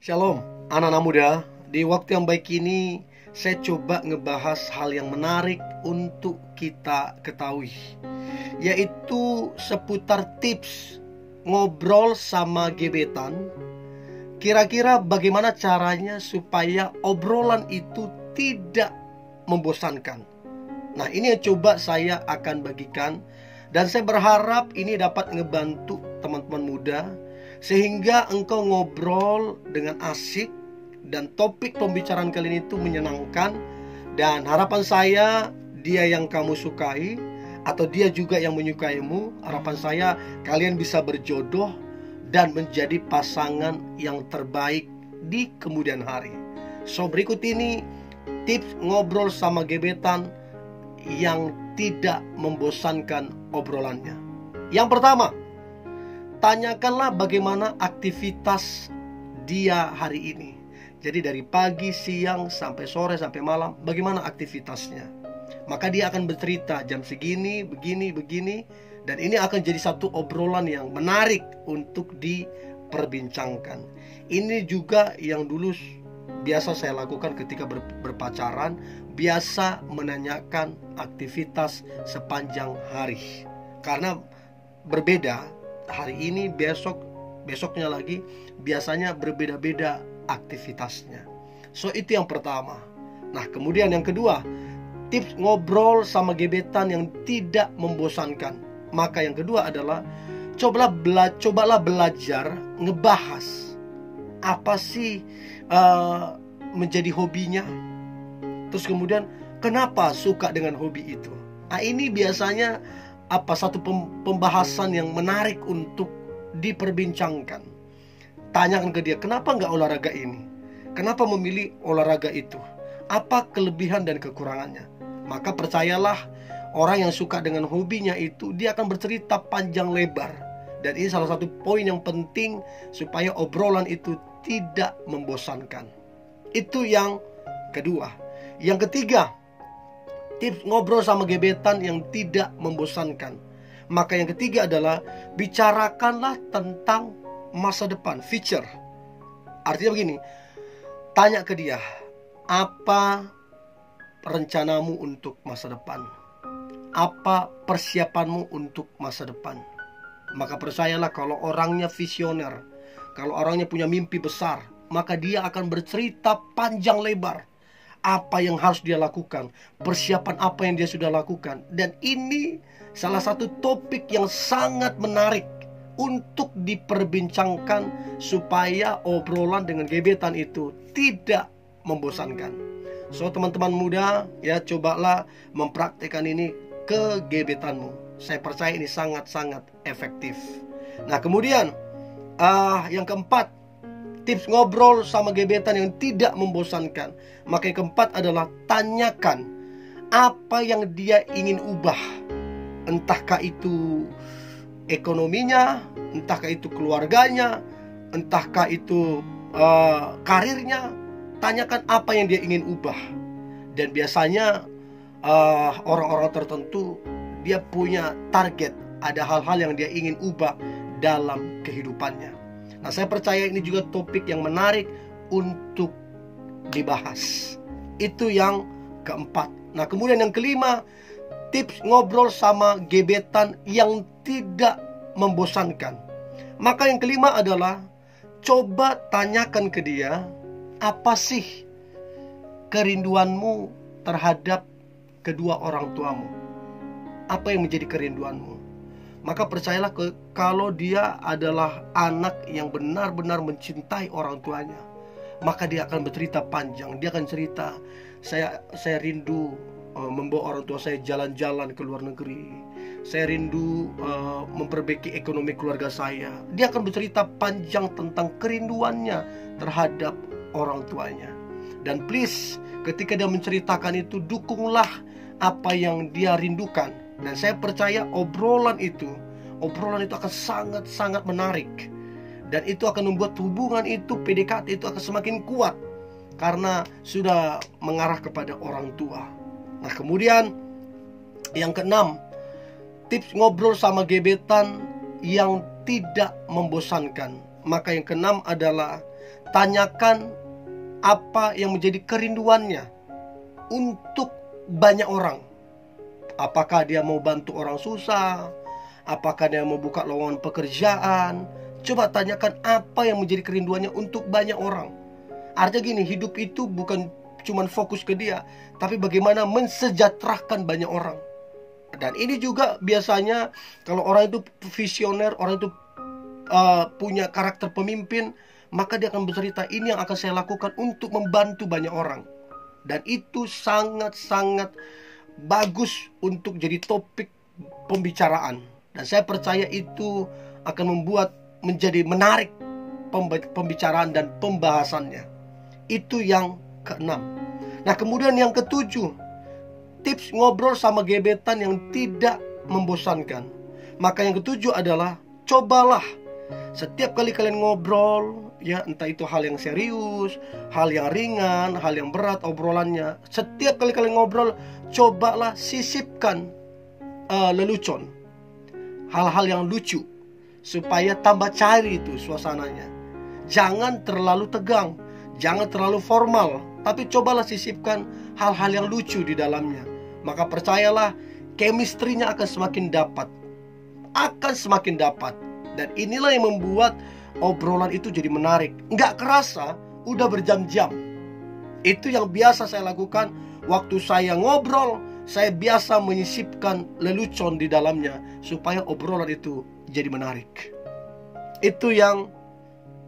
Shalom, anak-anak muda. Di waktu yang baik ini, saya coba ngebahas hal yang menarik untuk kita ketahui, yaitu seputar tips ngobrol sama gebetan. Kira-kira bagaimana caranya supaya obrolan itu tidak membosankan. Nah, ini yang coba saya akan bagikan, dan saya berharap ini dapat ngebantu teman-teman muda sehingga engkau ngobrol dengan asik dan topik pembicaraan kali ini itu menyenangkan. Dan harapan saya, dia yang kamu sukai atau dia juga yang menyukaimu, harapan saya kalian bisa berjodoh dan menjadi pasangan yang terbaik di kemudian hari. So, berikut ini tips ngobrol sama gebetan yang tidak membosankan obrolannya. Yang pertama, tanyakanlah bagaimana aktivitas dia hari ini. Jadi dari pagi, siang, sampai sore, sampai malam, bagaimana aktivitasnya. Maka dia akan bercerita jam segini, begini. Dan ini akan jadi satu obrolan yang menarik untuk diperbincangkan. Ini juga yang dulu biasa saya lakukan ketika berpacaran. Biasa menanyakan aktivitas sepanjang hari. Karena berbeda, hari ini, besoknya lagi, biasanya berbeda-beda aktivitasnya. So, itu yang pertama. Nah, kemudian yang kedua, tips ngobrol sama gebetan yang tidak membosankan. Maka yang kedua adalah cobalah belajar ngebahas apa sih menjadi hobinya. Terus kemudian kenapa suka dengan hobi itu. Nah, ini biasanya satu pembahasan yang menarik untuk diperbincangkan. Tanyakan ke dia, kenapa nggak olahraga ini? Kenapa memilih olahraga itu? Apa kelebihan dan kekurangannya? Maka percayalah, orang yang suka dengan hobinya itu, dia akan bercerita panjang lebar. Dan ini salah satu poin yang penting supaya obrolan itu tidak membosankan. Itu yang kedua. Yang ketiga, tips ngobrol sama gebetan yang tidak membosankan. Maka yang ketiga adalah bicarakanlah tentang masa depan, future. Artinya begini, tanya ke dia, apa rencanamu untuk masa depan? Apa persiapanmu untuk masa depan? Maka percayalah, kalau orangnya visioner, kalau orangnya punya mimpi besar, maka dia akan bercerita panjang lebar apa yang harus dia lakukan, persiapan apa yang dia sudah lakukan. Dan ini salah satu topik yang sangat menarik untuk diperbincangkan supaya obrolan dengan gebetan itu tidak membosankan. So, teman-teman muda, ya, cobalah mempraktikkan ini ke gebetanmu. Saya percaya ini sangat-sangat efektif. Nah, kemudian yang keempat, tips ngobrol sama gebetan yang tidak membosankan. Maka yang keempat adalah tanyakan apa yang dia ingin ubah. Entahkah itu ekonominya, entahkah itu keluarganya, entahkah itu karirnya. Tanyakan apa yang dia ingin ubah. Dan biasanya orang-orang tertentu, dia punya target, ada hal-hal yang dia ingin ubah dalam kehidupannya. Nah, saya percaya ini juga topik yang menarik untuk dibahas. Itu yang keempat. Nah, kemudian yang kelima, tips ngobrol sama gebetan yang tidak membosankan. Maka yang kelima adalah coba tanyakan ke dia, apa sih kerinduanmu terhadap kedua orang tuamu? Apa yang menjadi kerinduanmu? Maka percayalah, kalau dia adalah anak yang benar-benar mencintai orang tuanya, maka dia akan bercerita panjang. Dia akan cerita, saya rindu membawa orang tua saya jalan-jalan ke luar negeri. Saya rindu memperbaiki ekonomi keluarga saya. Dia akan bercerita panjang tentang kerinduannya terhadap orang tuanya. Dan please, ketika dia menceritakan itu, dukunglah apa yang dia rindukan. Dan saya percaya obrolan itu akan sangat-sangat menarik. Dan itu akan membuat hubungan itu, PDKT itu akan semakin kuat, karena sudah mengarah kepada orang tua. Nah, kemudian yang keenam, tips ngobrol sama gebetan yang tidak membosankan. Maka yang keenam adalah tanyakan apa yang menjadi kerinduannya untuk banyak orang. Apakah dia mau bantu orang susah? Apakah dia mau buka lowongan pekerjaan? Coba tanyakan apa yang menjadi kerinduannya untuk banyak orang. Artinya gini, hidup itu bukan cuma fokus ke dia, tapi bagaimana mensejahterakan banyak orang. Dan ini juga biasanya kalau orang itu visioner, orang itu punya karakter pemimpin, maka dia akan bercerita, ini yang akan saya lakukan untuk membantu banyak orang. Dan itu sangat-sangat bagus untuk jadi topik pembicaraan. Dan saya percaya itu akan membuat menjadi menarik pembicaraan dan pembahasannya. Itu yang keenam. Nah, kemudian yang ketujuh, tips ngobrol sama gebetan yang tidak membosankan. Maka yang ketujuh adalah, cobalah setiap kali kalian ngobrol, ya, entah itu hal yang serius, hal yang ringan, hal yang berat obrolannya, setiap kali kalian ngobrol, cobalah sisipkan lelucon, hal-hal yang lucu, supaya tambah cair itu suasananya. Jangan terlalu tegang, jangan terlalu formal, tapi cobalah sisipkan hal-hal yang lucu di dalamnya. Maka percayalah, chemistry-nya akan semakin dapat. Dan inilah yang membuat obrolan itu jadi menarik. Nggak kerasa, udah berjam-jam. Itu yang biasa saya lakukan. Waktu saya ngobrol, saya biasa menyisipkan lelucon di dalamnya, supaya obrolan itu jadi menarik. Itu yang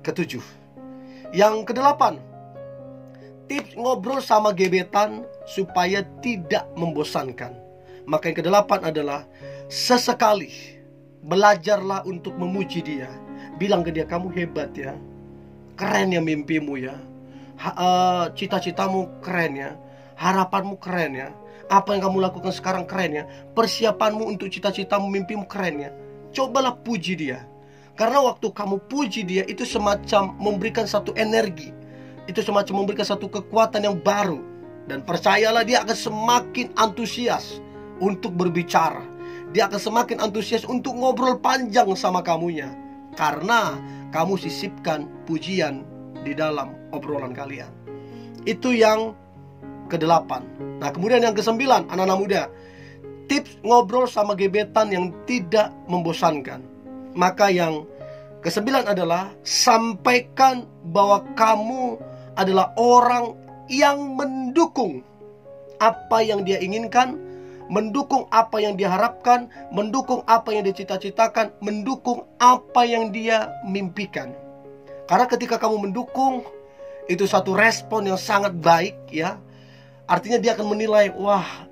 ketujuh. Yang kedelapan, tips ngobrol sama gebetan supaya tidak membosankan. Maka yang kedelapan adalah, sesekali belajarlah untuk memuji dia. Bilang ke dia, kamu hebat ya, keren ya mimpimu ya, cita-citamu keren ya, harapanmu keren ya, apa yang kamu lakukan sekarang keren ya, persiapanmu untuk cita-citamu, mimpimu keren ya. Cobalah puji dia. Karena waktu kamu puji dia, itu semacam memberikan satu energi, itu semacam memberikan satu kekuatan yang baru. Dan percayalah, dia akan semakin antusias untuk berbicara. Dia akan semakin antusias untuk ngobrol panjang sama kamunya, karena kamu sisipkan pujian di dalam obrolan kalian. Itu yang kedelapan. Nah, kemudian yang kesembilan, anak-anak muda, tips ngobrol sama gebetan yang tidak membosankan. Maka yang kesembilan adalah, sampaikan bahwa kamu adalah orang yang mendukung apa yang dia inginkan, mendukung apa yang dia harapkan, mendukung apa yang dia cita-citakan, mendukung apa yang dia mimpikan. Karena ketika kamu mendukung, itu satu respon yang sangat baik, ya. Artinya dia akan menilai, wah,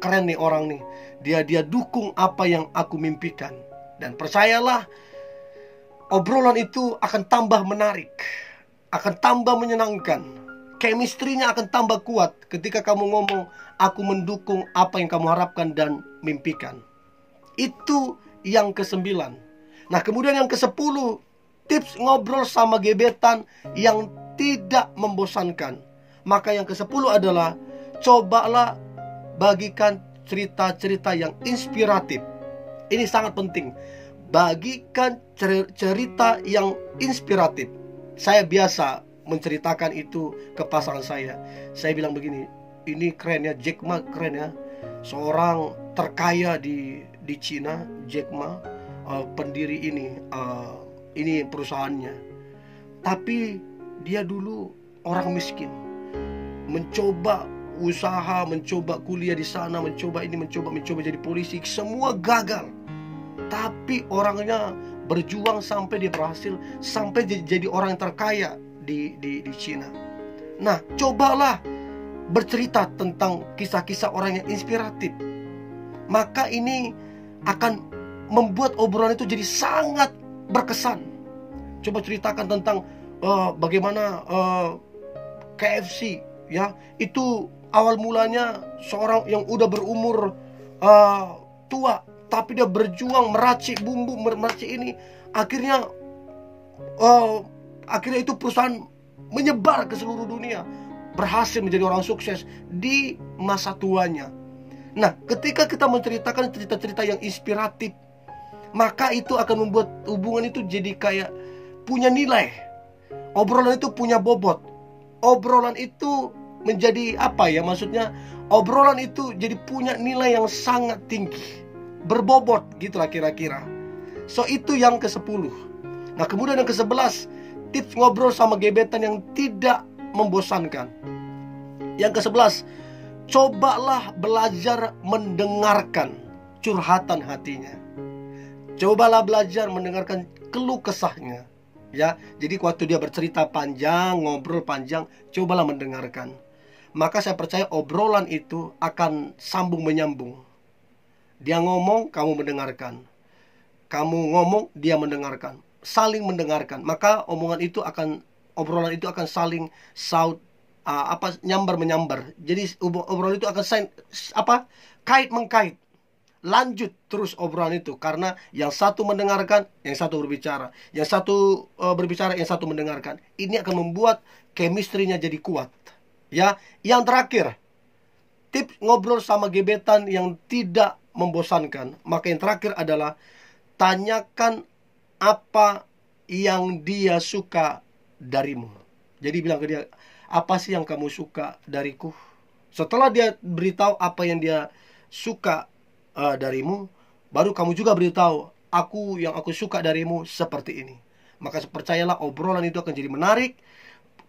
keren nih orang nih, dia dukung apa yang aku mimpikan. Dan percayalah, obrolan itu akan tambah menarik, akan tambah menyenangkan. Chemistry-nya akan tambah kuat ketika kamu ngomong, aku mendukung apa yang kamu harapkan dan mimpikan. Itu yang kesembilan. Nah, kemudian yang kesepuluh, tips ngobrol sama gebetan yang tidak membosankan. Maka yang kesepuluh adalah, cobalah bagikan cerita-cerita yang inspiratif. Ini sangat penting. Bagikan cerita yang inspiratif. Saya biasa menceritakan itu ke pasangan saya. Saya bilang begini, ini keren ya, Jack Ma keren ya, seorang terkaya di Cina, Jack Ma, pendiri ini perusahaannya. Tapi dia dulu orang miskin, mencoba usaha, mencoba kuliah di sana, mencoba ini, mencoba jadi polisi, semua gagal. Tapi orangnya berjuang sampai dia berhasil, sampai jadi orang yang terkaya di Cina. Nah, cobalah bercerita tentang kisah-kisah orang yang inspiratif. Maka ini akan membuat obrolan itu jadi sangat berkesan. Coba ceritakan tentang bagaimana KFC, ya, itu awal mulanya seorang yang udah berumur tua, tapi dia berjuang meracik bumbu, meracik ini, akhirnya itu perusahaan menyebar ke seluruh dunia, berhasil menjadi orang sukses di masa tuanya. Nah, ketika kita menceritakan cerita-cerita yang inspiratif, maka itu akan membuat hubungan itu jadi kayak punya nilai. Obrolan itu punya bobot. Obrolan itu menjadi apa ya? Maksudnya obrolan itu jadi punya nilai yang sangat tinggi, berbobot gitulah kira-kira. So itu yang ke-10. Nah kemudian yang ke-11, tips ngobrol sama gebetan yang tidak membosankan. Yang ke-11, cobalah belajar mendengarkan curhatan hatinya. Cobalah belajar mendengarkan keluh kesahnya. Ya, jadi waktu dia bercerita panjang, ngobrol panjang, cobalah mendengarkan. Maka saya percaya obrolan itu akan sambung menyambung. Dia ngomong, kamu mendengarkan. Kamu ngomong, dia mendengarkan. Saling mendengarkan. Maka obrolan itu akan saling nyambar menyambar. Jadi obrolan itu akan kait mengkait. Lanjut terus obrolan itu, karena yang satu mendengarkan, yang satu berbicara, yang satu berbicara, yang satu mendengarkan. Ini akan membuat chemistry-nya jadi kuat. Ya, yang terakhir, tips ngobrol sama gebetan yang tidak membosankan. Maka yang terakhir adalah tanyakan apa yang dia suka darimu. Jadi bilang ke dia, apa sih yang kamu suka dariku? Setelah dia beritahu apa yang dia suka darimu, baru kamu juga beritahu, yang aku suka darimu seperti ini. Maka percayalah obrolan itu akan jadi menarik,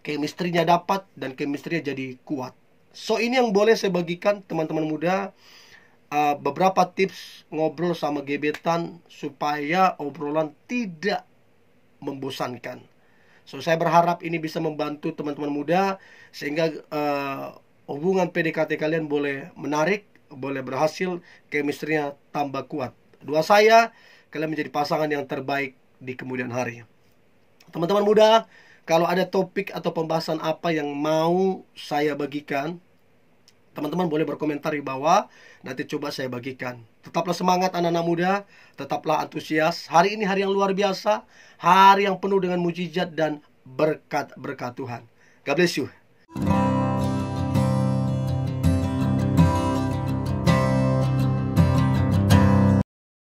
chemistry-nya dapat, dan chemistry-nya jadi kuat. So ini yang boleh saya bagikan teman-teman muda, beberapa tips ngobrol sama gebetan supaya obrolan tidak membosankan. So saya berharap ini bisa membantu teman-teman muda, sehingga hubungan PDKT kalian boleh menarik, boleh berhasil, chemistry-nya tambah kuat. Doa saya, kalian menjadi pasangan yang terbaik di kemudian hari. Teman-teman muda, kalau ada topik atau pembahasan apa yang mau saya bagikan, teman-teman boleh berkomentar di bawah, nanti coba saya bagikan. Tetaplah semangat anak-anak muda, tetaplah antusias. Hari ini hari yang luar biasa, hari yang penuh dengan mujizat dan berkat Tuhan. God bless you.